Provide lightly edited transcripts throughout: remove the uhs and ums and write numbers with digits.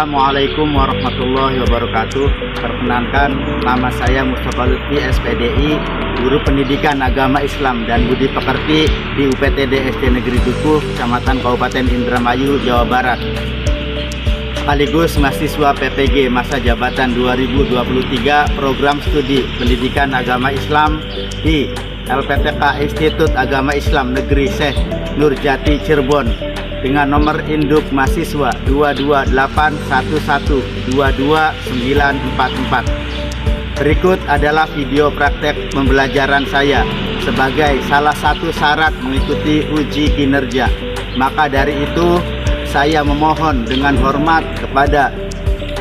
Assalamualaikum warahmatullahi wabarakatuh. Perkenalkan, nama saya Mustafa Lutfi, SPDI, Guru Pendidikan Agama Islam dan Budi Pekerti di UPTD SD Negeri Dukuh, Kecamatan Kabupaten Indramayu, Jawa Barat. Sekaligus mahasiswa PPG masa jabatan 2023 Program Studi Pendidikan Agama Islam di LPTK Institut Agama Islam Negeri Syekh Nurjati Cirebon dengan nomor induk mahasiswa 22811222944. Berikut adalah video praktek pembelajaran saya sebagai salah satu syarat mengikuti uji kinerja. Maka dari itu saya memohon dengan hormat kepada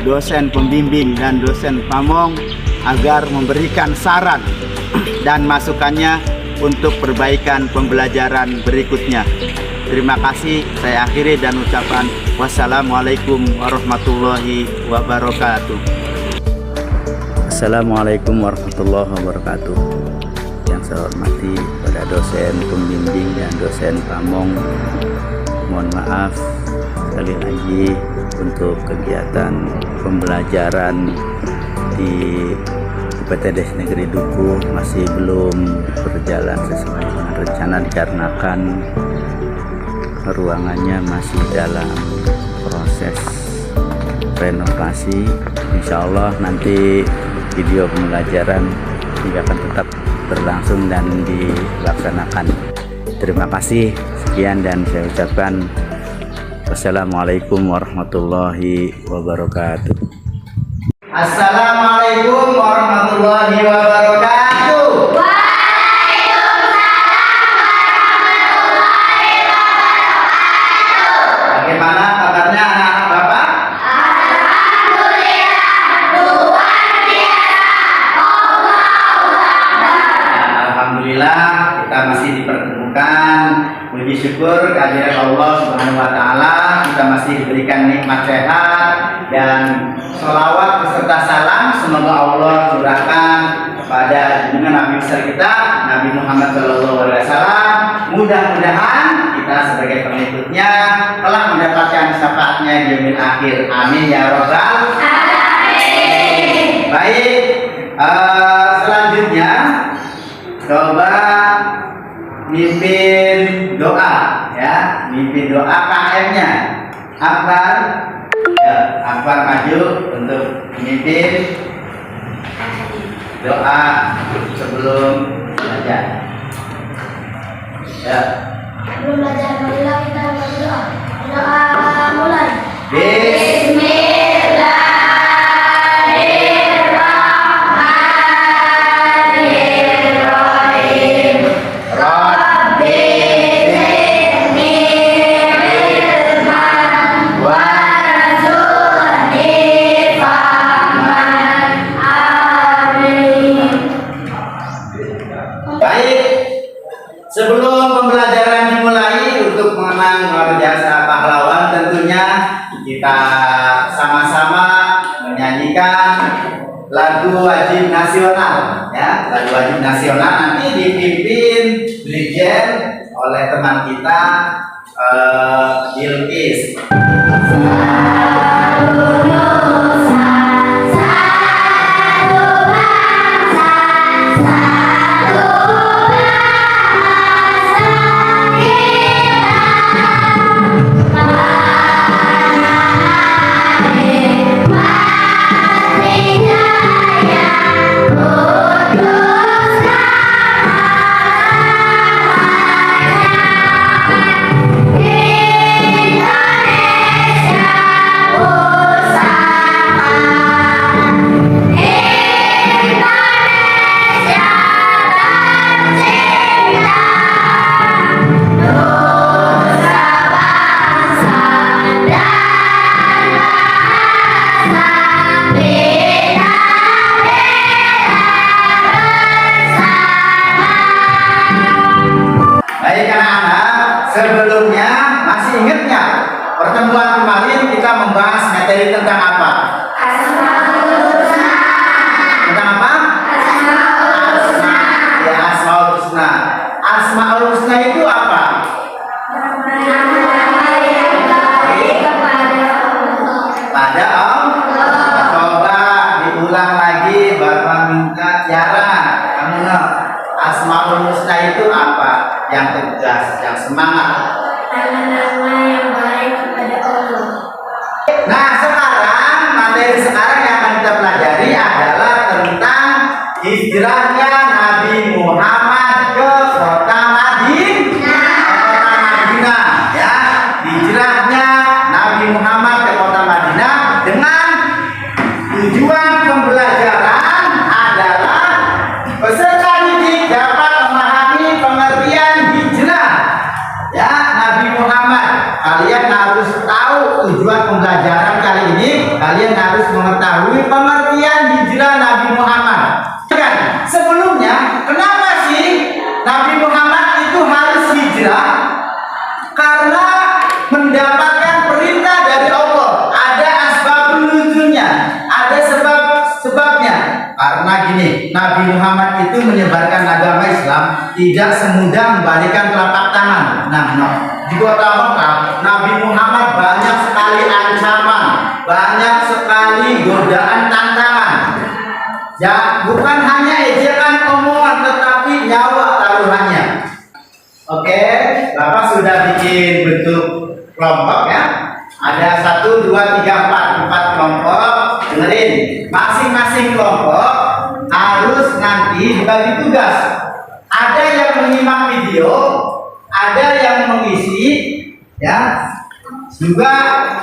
dosen pembimbing dan dosen pamong agar memberikan saran dan masukannya untuk perbaikan pembelajaran berikutnya. Terima kasih, saya akhiri dan ucapan wassalamualaikum warahmatullahi wabarakatuh. Assalamualaikum warahmatullahi wabarakatuh. Yang saya hormati pada dosen pembimbing dan dosen pamong, mohon maaf sekali lagi untuk kegiatan pembelajaran di UPTD Negeri Dukuh masih belum berjalan sesuai dengan rencana dikarenakan ruangannya masih dalam proses renovasi. Insya Allah nanti video pembelajaran juga akan tetap berlangsung dan dilaksanakan. Terima kasih, sekian dan saya ucapkan wassalamualaikum warahmatullahi wabarakatuh. Assalamualaikum warahmatullahi wabarakatuh. Bagaimana kabarnya anak-anak Bapak? Alhamdulillah, luar biasa. Alhamdulillah, kita masih dipertemukan. Puji syukur kehadirat Allah Subhanahu wa Ta'ala, kita masih diberikan nikmat sehat dan sholawat beserta salam semoga Allah curahkan kepada junjungan Nabi besar kita Nabi Muhammad SAW. Mudah-mudahan kita sebagai pengikutnya telah mendapatkan syafaatnya di yaumil akhir. Amin ya robbal alamin. Baik, selanjutnya coba mimpin doa ya, mimpin doa KM-nya. Akbar, ya, Akbar maju untuk memimpin doa sebelum belajar. Ya. Sebelum belajar, marilah kita berdoa. Doa mulai. Bismillahirrahmanirrahim. Rabbi zidni ilman warzuqni fahman. Amin. Baik, sebelum pembelajaran dimulai, untuk mengenang luar biasa pahlawan tentunya kita sama-sama menyanyikan lagu wajib nasional ya, lagu wajib nasional nanti dipimpin Brigjen oleh teman kita Bilqis. Indonesia pembelajaran. Kamu know, Asmaul Husna itu apa? Yang tegas, yang semangat. Nama-nama yang baik kepada Allah. Nah, sekarang materi sekarang yang akan kita pelajari adalah tentang hijrahnya Nabi Muhammad ke kota Madinah, ya. Hijrahnya Nabi Muhammad ke kota Madinah dengan tujuan pembelajaran adalah peserta didik dapat memahami pengertian hijrah, ya, Nabi Muhammad. Kalian harus tahu tujuan pembelajaran kali ini. Kalian harus mengetahui pengertian hijrah Nabi Muhammad. Sebelumnya, kenapa sih Nabi Muhammad itu harus hijrah? Karena mendapatkan perintah dari Allah. Ada asbabun nuzulnya, ada sebabnya. Karena gini, Nabi Muhammad itu menyebarkan agama Islam tidak semudah membalikan telapak tangan. Di kota Mekah, Nabi Muhammad banyak sekali ancaman, banyak sekali godaan, tantangan. Ya, bukan hanya ejekan, omongan, tetapi nyawa taruhannya. Oke, Bapak sudah bikin bentuk kelompok, ya. Ada 1, 2, 3, 4 kelompok. Dengerin, masing-masing kelompok harus nanti dibagi tugas. Ada yang menyimak video, ada yang mengisi, ya. Juga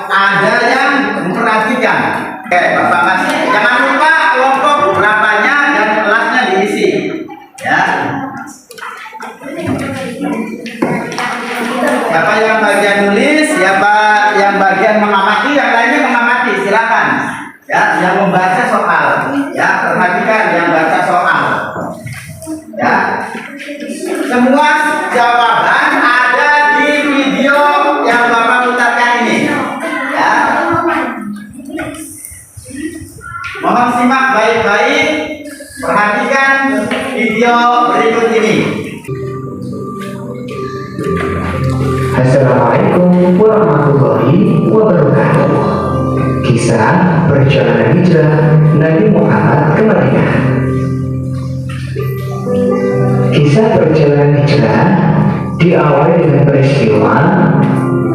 ada yang memperhatikan. Oke, Bapak kasih. Jangan lupa kelompok berapanya dan kelasnya diisi, ya. Siapa yang bagian nulis, siapa yang bagian mengamati, yang lainnya mengamati, silakan. Ya, yang membaca soal, ya, perhatikan yang baca soal. Ya. Semua jawaban ada di video yang Bapak putarkan ini. Ya. Mohon simak baik-baik, perhatikan video berikut ini. Assalamualaikum warahmatullahi wabarakatuh. Kisah perjalanan hijrah Nabi Muhammad ke Madinah. Kisah perjalanan hijrah diawali dengan peristiwa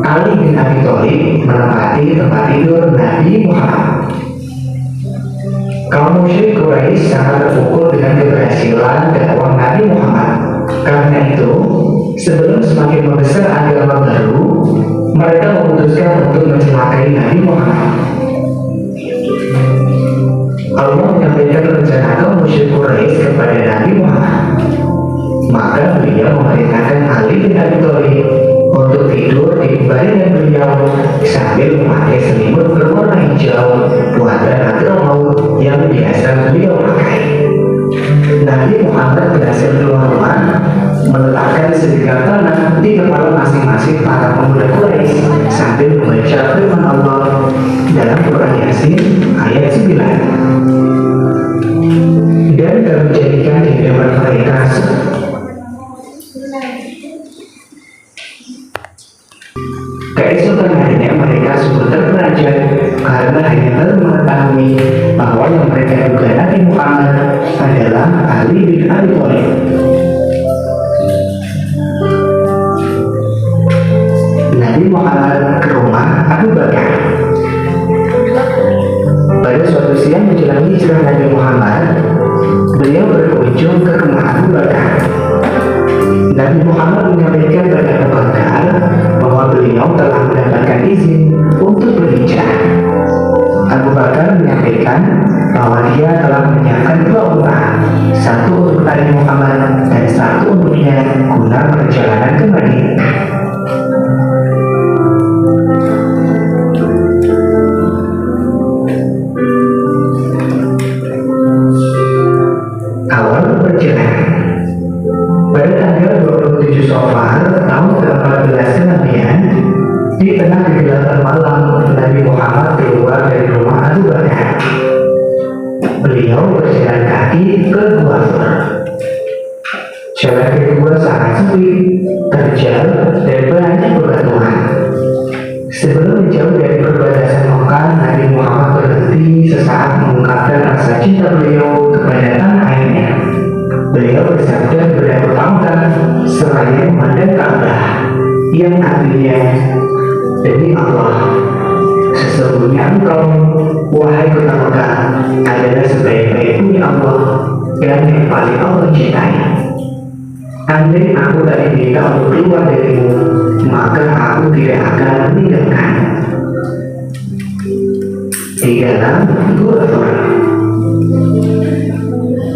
Ali bin Abi Thalib menempati tempat tidur Nabi Muhammad. Kaum musyrik Quraisy sangat terpukul dengan keberhasilan dakwah Nabi Muhammad. Karena itu, sebelum semakin membesar agama baru, mereka memutuskan untuk mencelakai Nabi Muhammad. Allah menyampaikan rencana kaum musyrik Quraisy kepada Nabi Muhammad. Maka beliau memerintahkan Ali bin Abi Thalib untuk tidur di baringan beliau sambil memakai selimut berwarna hijau buatan Hadramaut yang biasa beliau pakai. Nabi Muhammad berhasil keluar rumah, meletakkan sebilah tanah di kepala masing-masing para pemuda Quraisy sambil membaca firman Allah dalam Quran Yasin ayat 9. Dan kami jadikan di hadapan mereka keesokan harinya mereka semua terperanjat karena hanya baru mengetahui bahwa yang mereka duga Nabi Muhammad adalah Ali bin Abi Thalib. Nabi Muhammad ke rumah Abu Bakar. Pada suatu siang menjelang hijrah Nabi Muhammad, beliau berkunjung ke rumah Abu Bakar. Nabi Muhammad menyampaikan pada Abu Bakar bahwa beliau telah mendapatkan izin untuk berhijrah. Abu Bakar menyampaikan bahwa dia telah menyiapkan 2 unta, satu untuk Nabi Muhammad dan satu untuknya guna perjalanan ke Madinah. Awal perjalanan. Pada tanggal 27 Safar tahun ke-14 kenabian, di tengah kegelapan malam, Nabi Muhammad keluar dari rumah Abu Bakar. Beliau berjalan kaki ke Gua Thur. Jalan kedua sangat sempit, terjal, dan banyak bebatuan. Sebelum menjauh dari perbatasan Mekah, Nabi Muhammad berhenti sesaat mengungkapkan rasa cinta beliau kepada tanah airnya. yang artinya, demi Allah, sesungguhnya engkau, wahai kota Mekah, adalah sebaik-baik punya Allah dan yang paling Allah cintai. Andai aku tak diminta untuk keluar darimu, maka aku tidak akan meninggalkan. Di dalam Gua Thur.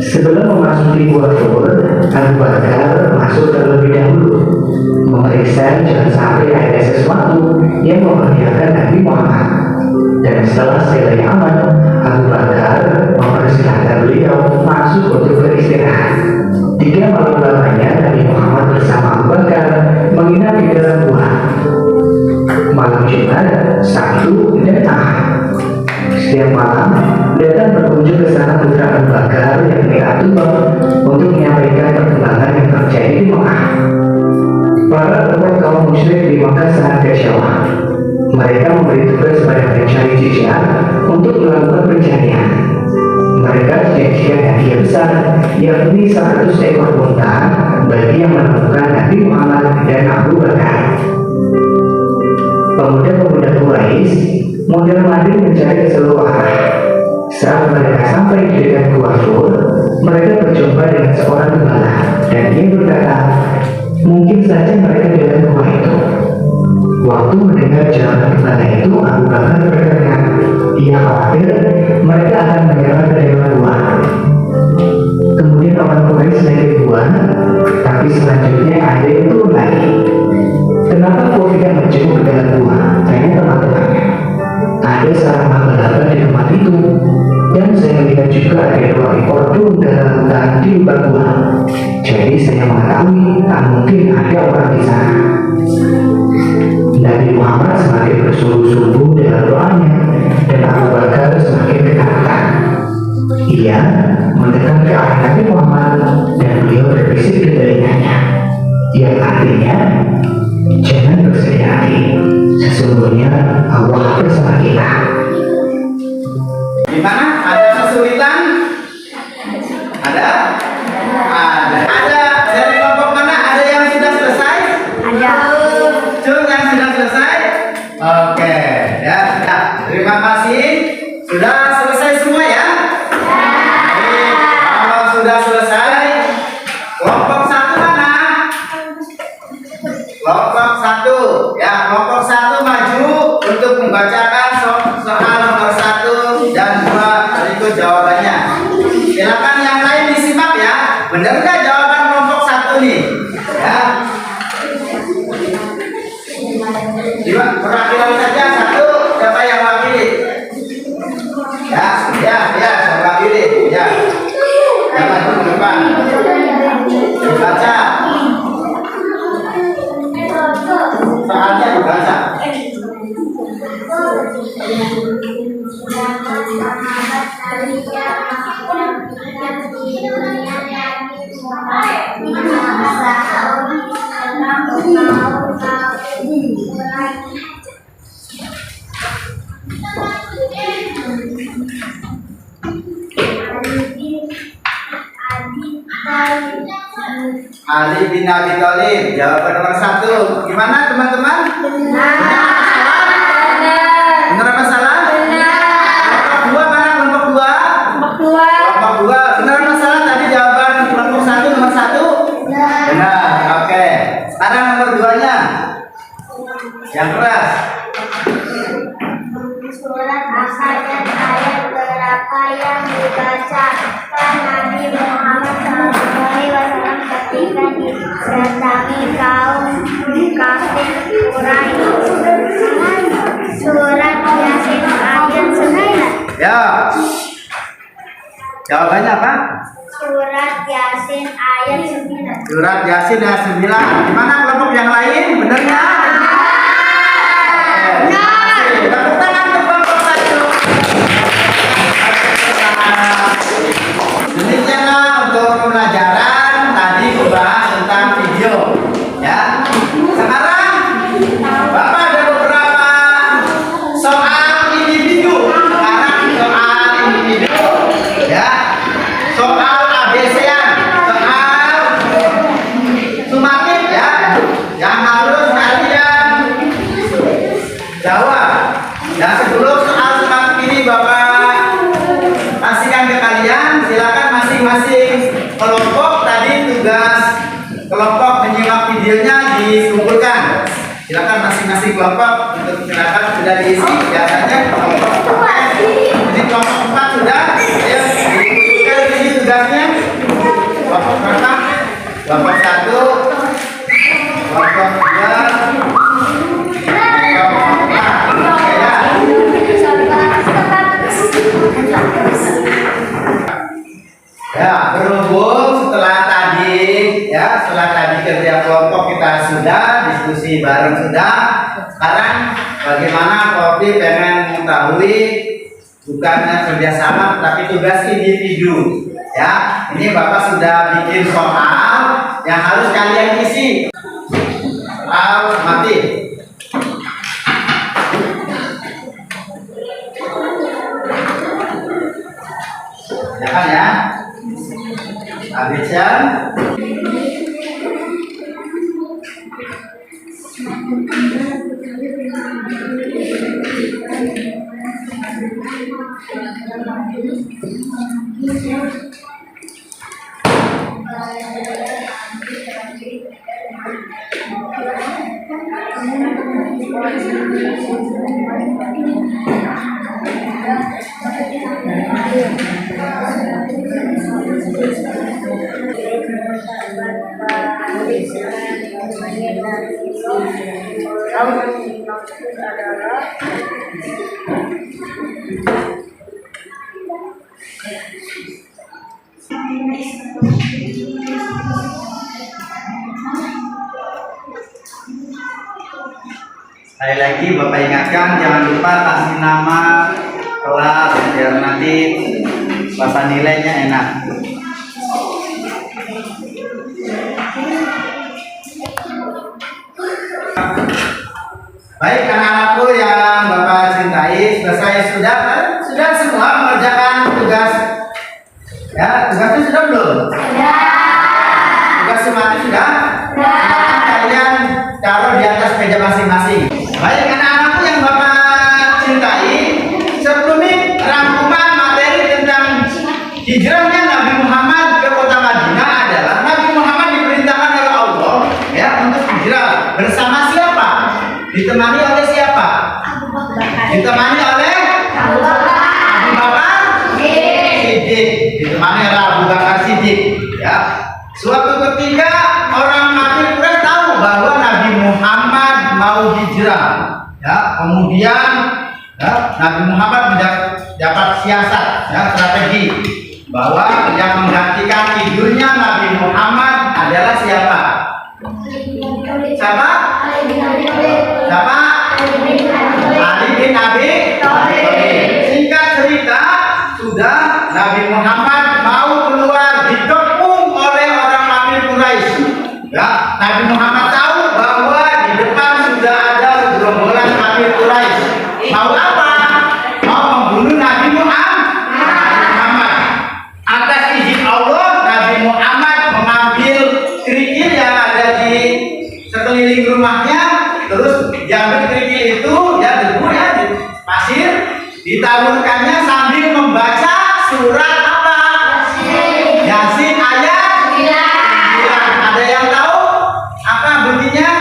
Sebelum memasuki Gua Thur, Abu Bakar masuk terlebih dahulu, memeriksa jangan sampai ada sesuatu yang membahayakan Nabi Muhammad. Dan setelah segalanya aman, Abu Bakar mempersilahkan beliau masuk untuk beristirahat. 3 malam lamanya Nabi Muhammad bersama Abu Bakar menginap di dalam gua. Malam Jumat, Sabtu, dan Ahad. Setiap malam datang berkunjung ke sana putra Abu Bakar yang Abdullah untuk menyampaikan perkembangan yang terjadi di Mekah. Para tokoh kaum musyrik di Mekah sangat kecewa. Mereka memberi tugas pada pencari jejak untuk melakukan pencarian. Mereka dijanjikan hadiah besar, yakni 100 ekor unta bagi yang menemukan Nabi Muhammad dan Abu Bakar. Pemuda-pemuda Quraisy mondar-mandir mencari ke seluruh arah. Saat mereka sampai di dekat Gua Thur, mereka berjumpa dengan seorang gembala dan dia berkata, mungkin saja mereka di dalam gua itu. Waktu mendengar jawaban gembala itu, Abu Bakar berkata, ia khawatir mereka akan menyerang ke dalam gua. Kemudian orang Quraisy naik ke gua, tapi selanjutnya ada yang turun lagi. Kenapa kau tidak menjenguk ke dalam gua? Tanya teman-temannya. Ada sarang laba-laba di tempat itu, dan saya lihat juga ada 2 ekor burung dalam hutan di lubang gua. Jadi saya mengetahui tak mungkin ada orang di sana. Nabi Muhammad semakin bersungguh-sungguh dalam doanya, dan Abu Bakar semakin ketakutan. Ia mendekat ke arah Nabi Muhammad dan beliau berbisik ke telinganya, yang artinya, jangan bersedih hati, sesungguhnya Allah bersama kita. Gimana? Ada kesulitan? Ada? Ada dari kelompok mana? Ada yang sudah selesai? Ada. Cung yang sudah selesai? Oke, ya. Terima kasih. Sudah selesai semua ya? Baik. Kalau sudah selesai, kelompok 1 mana? Kelompok 1. Ya, kelompok 1 maju untuk membacakan soal nomor 1 dan 2 berikut jawabannya. Silakan yang lain disimak ya. Benar nggak jawaban kelompok 1 nih? Ya. Perwakilan saja 1, siapa yang wakili? Ya, saya wakili. Ya. Yang maju ke depan. Baca. Soalnya dibaca. Ali bin Abi Thalib, jawaban nomor 1. Gimana teman-teman? Benar apa salah? Kelompok 2 mana? Kelompok 2? Kelompok 2. Benar apa salah tadi jawaban kelompok 1 nomor 1? Benar. Oke. Sekarang nomor 2-nya. Yang keras. Surat asal dan ayat berapa yang dibacakan Nabi Muhammad SAW ketika didatangi kaum kafir Quraisy? Surat Yasin ayat 9. Ya. Jawabannya apa? Surat Yasin ayat 9. Surat Yasin ayat 9. Gimana kelompok yang lain? Benernya? Tepuk tangan untuk kelompok 1. Demikianlah untuk pembelajaran tadi membahas tentang video. Ya. Sekarang Bapak ada beberapa soal individu. Sekarang soal individu. Ya. Soal ABC-an, soal sumatif ya. Yang harus kalian kelompok tadi tugas kelompok menyimak videonya dikumpulkan. Silakan masing-masing kelompok untuk silakan sudah diisi. Biasanya kelompok jadi kelompok 4 sudah. Ayo dikumpulkan ini tugasnya. Kelompok berapa? Kelompok 1, kelompok 2, kelompok 4. Ya, berhubung setelah tadi kerja kelompok kita sudah, diskusi bareng sudah. Sekarang bagaimana Kopi pengen mengetahui bukannya kerjasama tapi tugas individu. Ya, ini Bapak sudah bikin soal yang harus kalian isi. Soal mati. Ya kan ya? Habis ya? Sekali lagi Bapak ingatkan jangan lupa kasih nama kelas biar nanti Bapak nilainya enak. Baik anak-anakku yang Bapak cintai, selesai sudah semua mengerjakan tugas. Ya, tugasnya sudah belum? Sudah. Tugas semuanya sudah? Silakan kalian taruh di atas meja masing-masing. Baik anak-anakku yang Bapak cintai, sebelum ini rangkuman materi tentang hijrahnya Nabi Muhammad ke kota Madinah adalah Nabi Muhammad diperintahkan oleh Allah ya untuk hijrah bersama siapa? Ditemani oleh siapa? Ditemani oleh Abu Bakar Siddiq. Ditemani oleh Abu Bakar Siddiq. Ya. Suatu ketika orang kafir Quraisy tahu bahwa Nabi Muhammad mau hijrah. Ya. Kemudian ya, Nabi Muhammad dapat siasat, ya, strategi bahwa yang menggantikan tidurnya Nabi Muhammad adalah siapa? Siapa? Siapa? Ali bin Abi Thalib. Singkat cerita, sudah Nabi Muhammad mau keluar dikepung oleh orang kafir Quraisy. Ya, Nabi Muhammad tahu bahwa di depan sudah ada gerombolan kafir Quraisy. Mau apa? Mau membunuh Nabi Muhammad. Atas izin Allah, Nabi Muhammad mengambil kerikil yang ada di sekeliling rumahnya, terus diambil kerikil itu ya debu ya di pasir, ditaburkannya sambil membaca surat apa? Yasin ayat 9. Ada yang tahu apa bunyinya?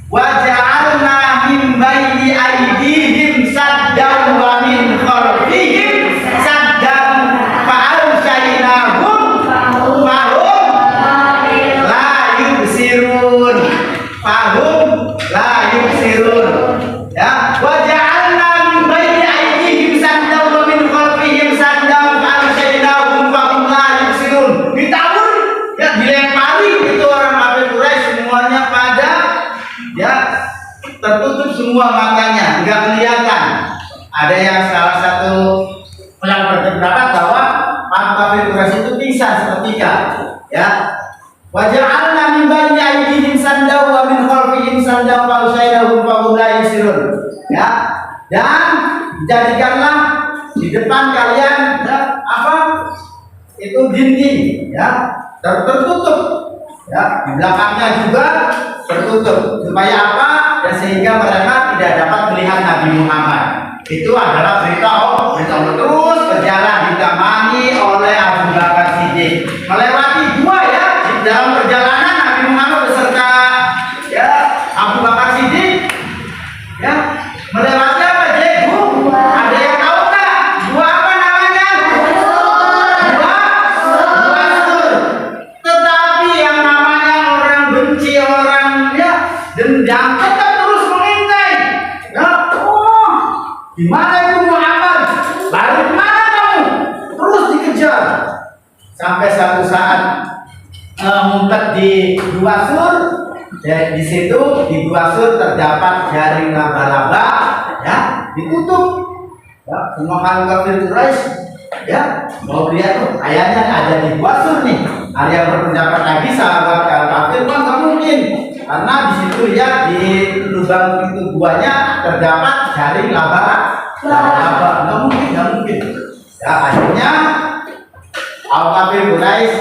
Wa ja'alna min baini aydihim saddan wa min khalfihim saddan fa'alshaynahum fahum la yubsirun. Ya, wa ja'alna min baini aydihim saddan wa min khalfihim saddan fa'alshaynahum fahum la yubsirun. Ditabur, ya dilempari itu orang kafir Quraisy semuanya pada ya tertutup semua matanya, enggak kelihatan. Ada yang salah satu yang berpendapat bahwa orang kafir Quraisy itu pingsan seketika. Ya, waja'alna min baini aydihim sandaw wa min khalfihim sandaw fa usaydahum fa hum la yusirun. Ya, dan jadikanlah di depan kalian ya, apa? Itu dinding ya, tertutup. Ya, di belakangnya juga tertutup. Supaya apa? Dan sehingga mereka tidak dapat melihat Nabi Muhammad. Itu adalah berita Allah terus berjalan ditemani oleh Abu Bakar Siddiq melewati dalam perjalanan Nabi Muhammad beserta ya Abu Bakar Siddiq ya melewati apa Jegu? Ada yang tahu nggak? Gua apa namanya? Gua sur. Tetapi yang namanya orang benci, orang ya dendam tetap terus mengintai. Ya, oh, di mana itu Muhammad? Lari kemana kamu? Terus dikejar sampai satu saat ngumpet di Gua Sur. Dan di situ di Gua Sur terdapat jaring laba-laba, ya, ditutup. Ya, semua kaum kafir Quraisy, ya, mau lihat tuh, kayaknya ada di Gua Sur nih. Ada yang berpendapat lagi sahabat kafir, wah nggak mungkin, karena di situ lihat di lubang pintu guanya terdapat jaring laba-laba, nggak mungkin. Ya, akhirnya kaum kafir Quraisy,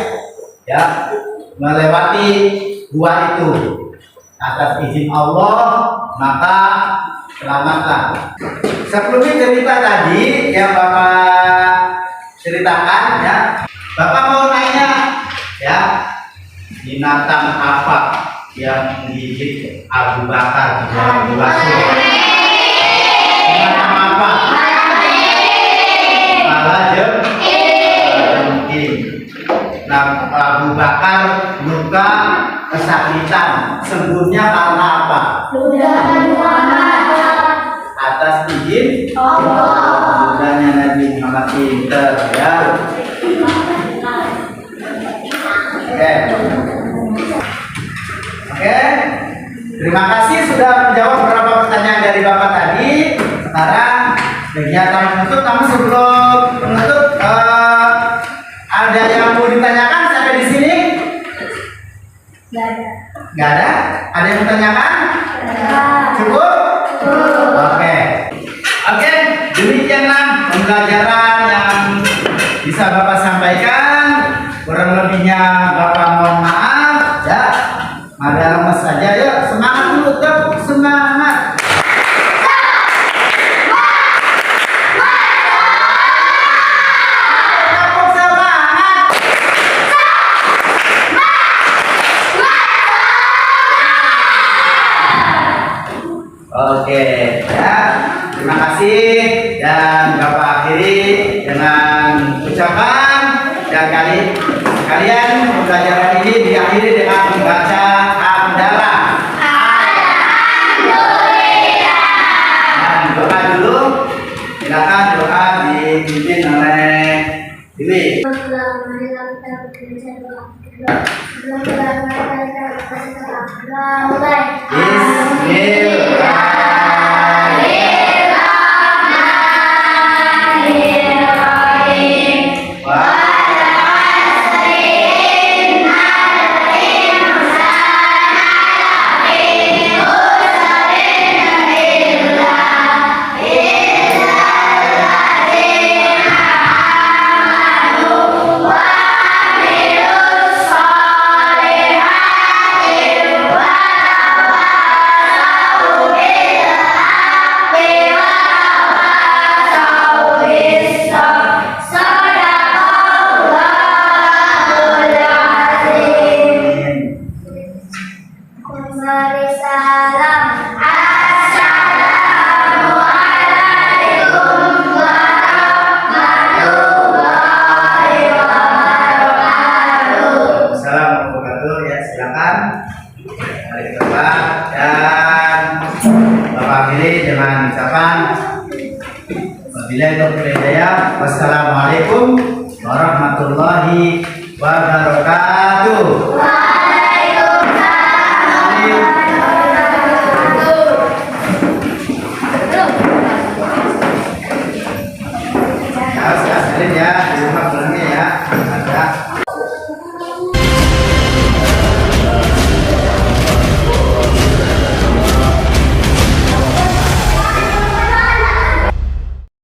ya, melewati gua itu atas izin Allah, maka selamatlah. Sebelumnya cerita tadi yang Bapak ceritakan, ya, Bapak mau nanya, ya, binatang apa yang menggigit Abu Bakar di dalam Gua Sur? Binatang apa? Salah jengking. Nah, Abu Bakar luka kesakitan, sembuhnya karena apa? Atas izin Allah. Mudahnya Nabi Muhammad pinter, ya. Oke. Terima kasih sudah menjawab beberapa pertanyaan dari Bapak tadi. Sekarang kegiatan menutup, kamu sebelum menutup ada yang mau ditanyakan sampai di sini? Gak ada? Ada yang mau tanyakan? Cukup? Oke. Oke, demikianlah pembelajaran yang bisa Bapak sampaikan. Kurang lebihnya Bapak mohon maaf, ya. Ada lemes saja, yuk semangat dulu, tepuk semangat. Oke, ya, terima kasih dan Bapak akhiri dengan ucapan dan kalian pembelajaran ini diakhiri dengan membaca hamdalah. Dan doa dulu, silakan doa dipimpin oleh Dewi. Wassalamualaikum warahmatullahi wabarakatuh.